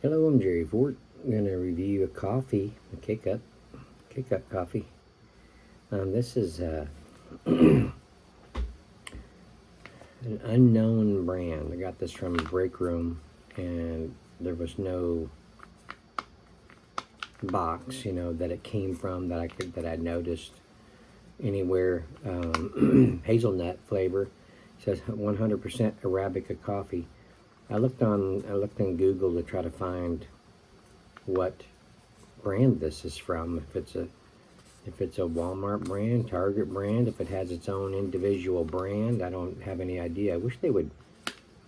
Hello, I'm Jerry Fort. I'm going to review a coffee, a K-Cup coffee. This is an unknown brand. I got this from a break room, and there was no box, that it came from that I noticed anywhere. Hazelnut flavor. It says 100% Arabica coffee. I looked on Google to try to find what brand this is from. If it's a Walmart brand, Target brand, if it has its own individual brand, I don't have any idea. I wish they would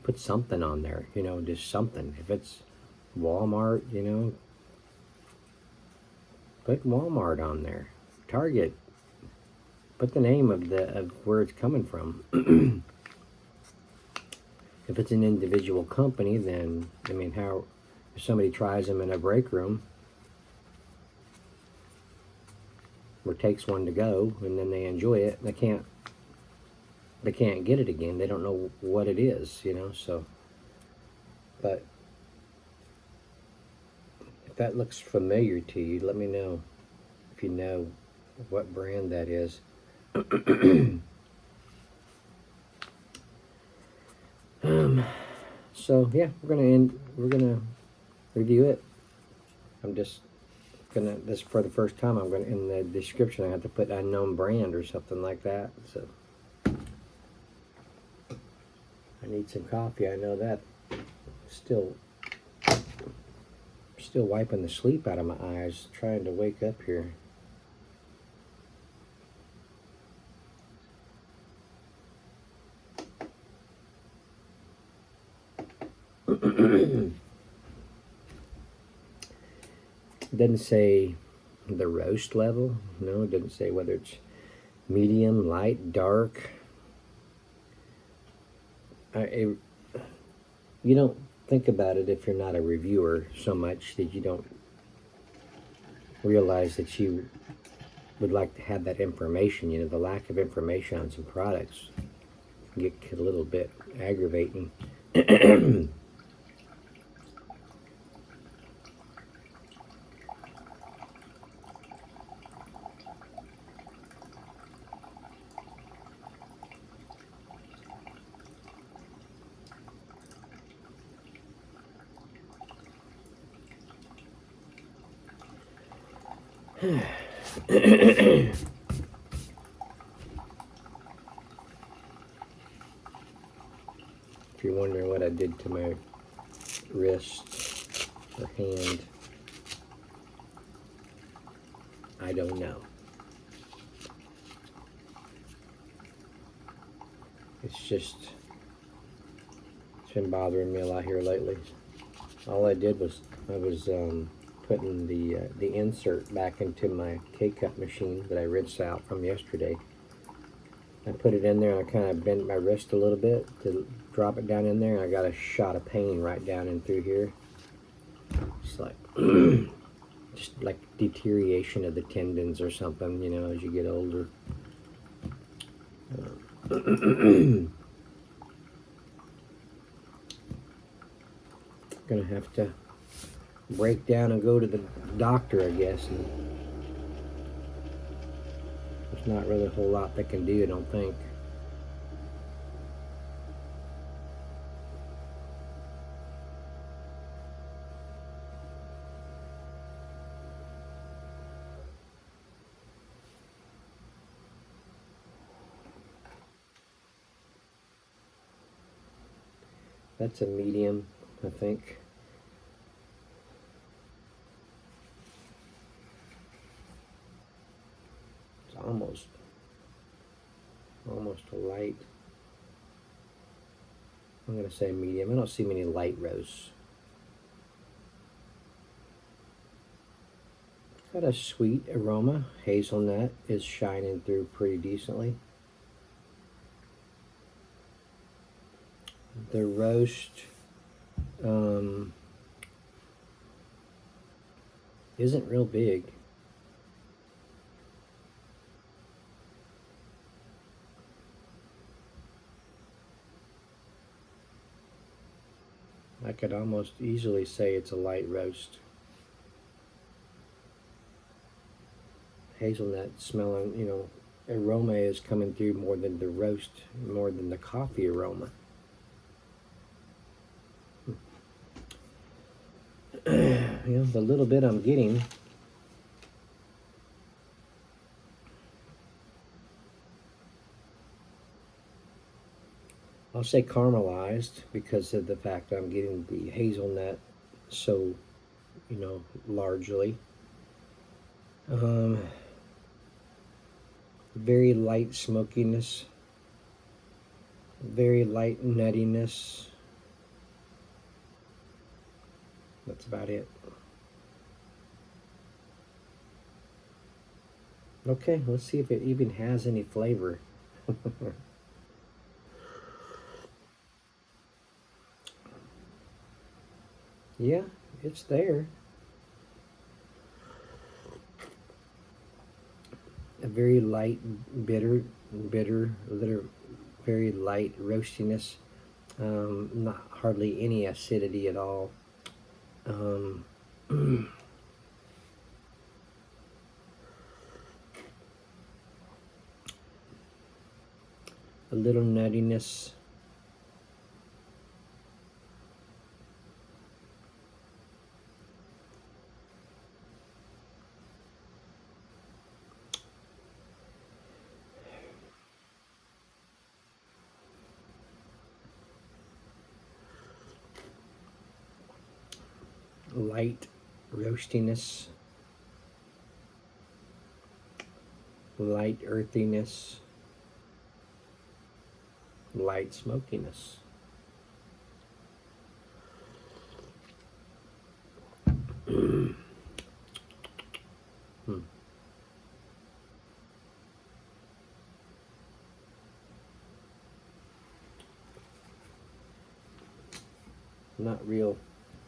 put something on there, just something. If it's Walmart, put Walmart on there. Target, put the name of where it's coming from. If it's an individual company, then how if somebody tries them in a break room or takes one to go and then they enjoy it, they can't get it again. They don't know what it is, so. But if that looks familiar to you, let me know if you know what brand that is. So yeah, we're gonna review it. I'm just gonna, this for the first time, I'm gonna, in the description I have to put unknown brand or something like that. So I need some coffee, I know that. Still wiping the sleep out of my eyes, trying to wake up here. It doesn't say the roast level. No, it doesn't say whether it's medium, light, dark. You don't think about it if you're not a reviewer so much that you don't realize that you would like to have that information. The lack of information on some products can get a little bit aggravating. If you're wondering what I did to my wrist or hand, I don't know. It's been bothering me a lot here lately. All I did was I was putting the insert back into my K-Cup machine that I rinsed out from yesterday. I put it in there and I kind of bent my wrist a little bit to drop it down in there, and I got a shot of pain right down in through here. It's like just like deterioration of the tendons or something, as you get older. Gonna have to break down and go to the doctor, I guess. And there's not really a whole lot they can do, I don't think. That's a medium, I think. It's almost a light. I'm gonna say medium. I don't see many light roasts. Got a sweet aroma. Hazelnut is shining through pretty decently. The roast isn't real big. I could almost easily say it's a light roast. Hazelnut smelling, aroma is coming through more than the roast, more than the coffee aroma. The little bit I'm getting, I'll say caramelized because of the fact that I'm getting the hazelnut so, largely. Very light smokiness, very light nuttiness. That's about it. Okay, let's see if it even has any flavor. Yeah, it's there. A very light, bitter, little, very light roastiness. Not hardly any acidity at all. A little nuttiness. Light roastiness, light earthiness, light smokiness. Not real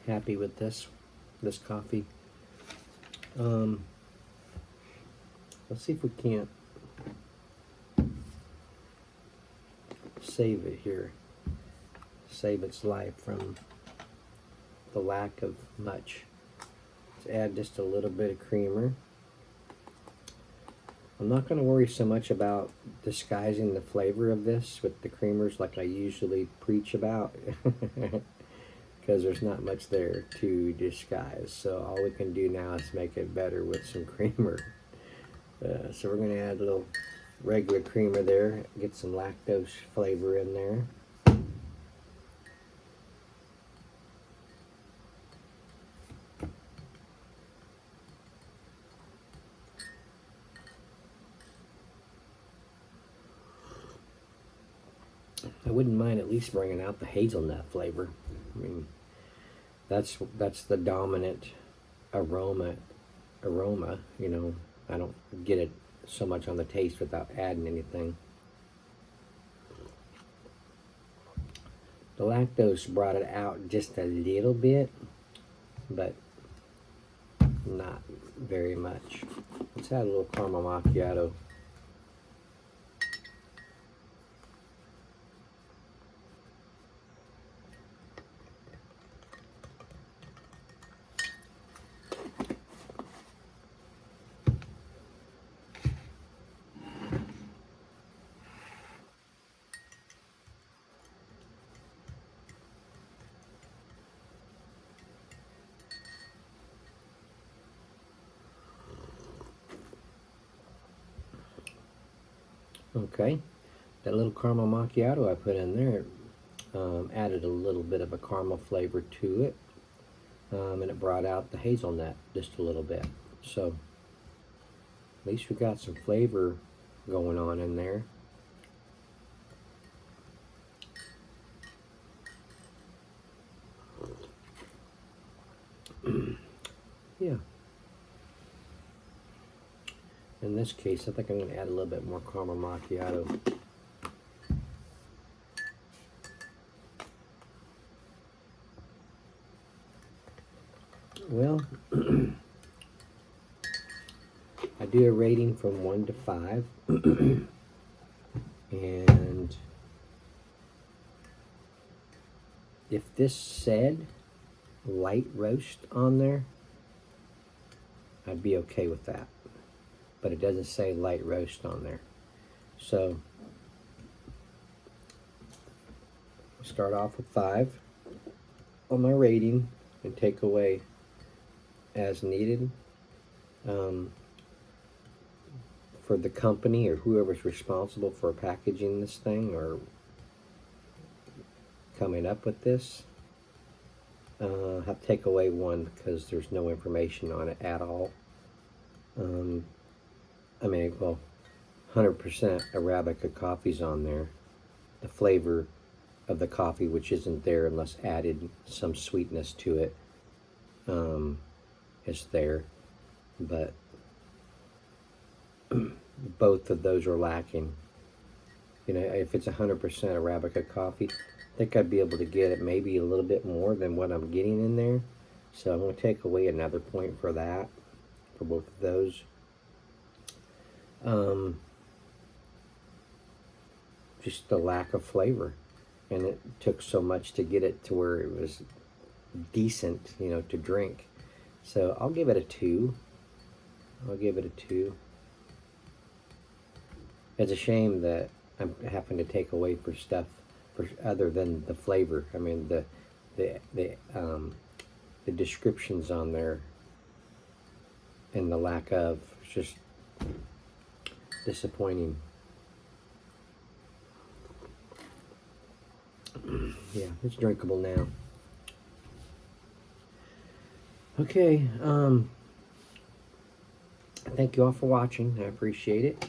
happy with this coffee. Let's see if we can't save it here. Save its life from the lack of much. Let's add just a little bit of creamer. I'm not going to worry so much about disguising the flavor of this with the creamers like I usually preach about. Because there's not much there to disguise. So all we can do now is make it better with some creamer. So we're going to add a little regular creamer there, get some lactose flavor in there. I wouldn't mind at least bringing out the hazelnut flavor. I mean, that's the dominant aroma. I don't get it so much on the taste without adding anything. The lactose brought it out just a little bit, but not very much. Let's add a little caramel macchiato. Okay, that little caramel macchiato I put in there added a little bit of a caramel flavor to it, and it brought out the hazelnut just a little bit. So at least we got some flavor going on in there. Yeah. In this case, I think I'm going to add a little bit more caramel macchiato. Well, I do a rating from 1 to 5. And if this said light roast on there, I'd be okay with that. But it doesn't say light roast on there. So start off with 5 on my rating and take away as needed. For the company or whoever's responsible for packaging this thing or coming up with this, have to take away 1 because there's no information on it at all. I mean, well, 100% Arabica coffee's on there. The flavor of the coffee, which isn't there unless added some sweetness to it, is there. But both of those are lacking. You know, if it's 100% Arabica coffee, I think I'd be able to get it maybe a little bit more than what I'm getting in there. So I'm going to take away another point for that, for both of those. Just the lack of flavor. And it took so much to get it to where it was decent, you know, to drink. So I'll give it a 2. I'll give it a 2. It's a shame that I'm having to take away for stuff for other than the flavor. I mean, the descriptions on there and the lack of, it's just disappointing. Yeah, it's drinkable now. Okay, thank you all for watching. I appreciate it.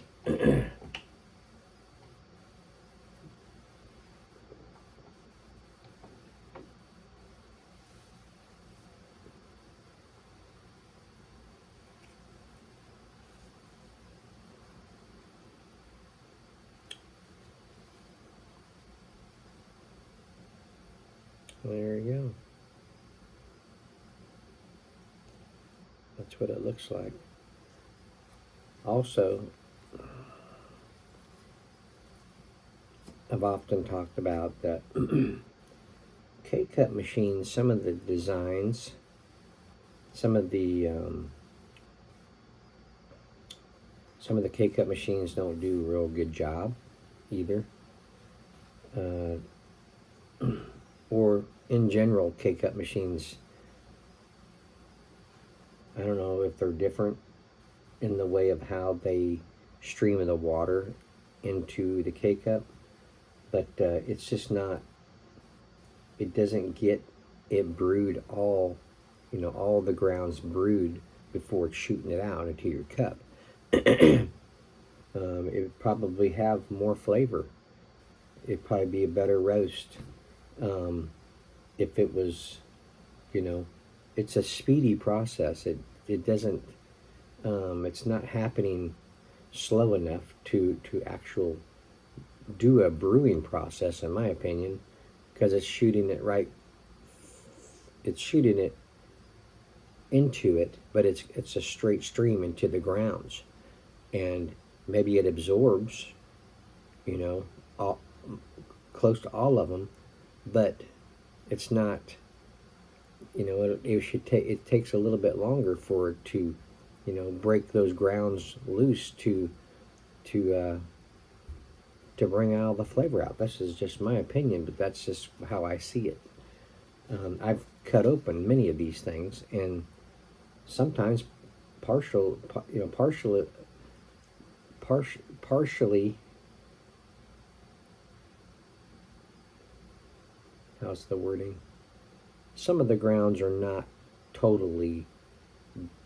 There you go. That's what it looks like. Also, I've often talked about that K-Cup machines, some of the designs, some of the K-Cup machines don't do a real good job either. Or in general, K-Cup machines, I don't know if they're different in the way of how they stream the water into the K-Cup, but it's just not, it doesn't get it brewed all, you know, all the grounds brewed before it's shooting it out into your cup. It would probably have more flavor. It'd probably be a better roast. If it was, you know, it's a speedy process. It doesn't, it's not happening slow enough to actual do a brewing process, in my opinion, because it's shooting it right, it's shooting it into it, but it's a straight stream into the grounds, and maybe it absorbs, you know, all, close to all of them, but it's not, you know, it takes a little bit longer for it to, you know, break those grounds loose to bring all the flavor out. This is just my opinion, but that's just how I see it. I've cut open many of these things, and sometimes partially, how's the wording? Some of the grounds are not totally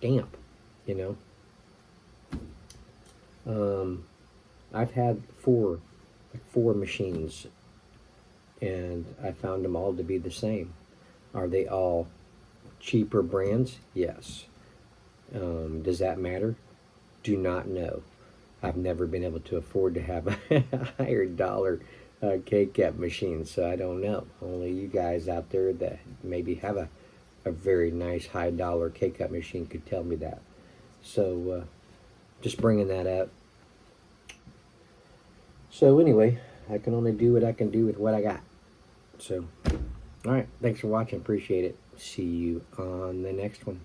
damp, you know. I've had four machines, and I found them all to be the same. Are they all cheaper brands? Yes. Does that matter? Do not know. I've never been able to afford to have a higher dollar K-Cup machine, so I don't know. Only you guys out there that maybe have a very nice high dollar K-Cup machine could tell me that. So just bringing that up. So anyway, I can only do what I can do with what I got. So, all right, thanks for watching. Appreciate it. see you on the next one.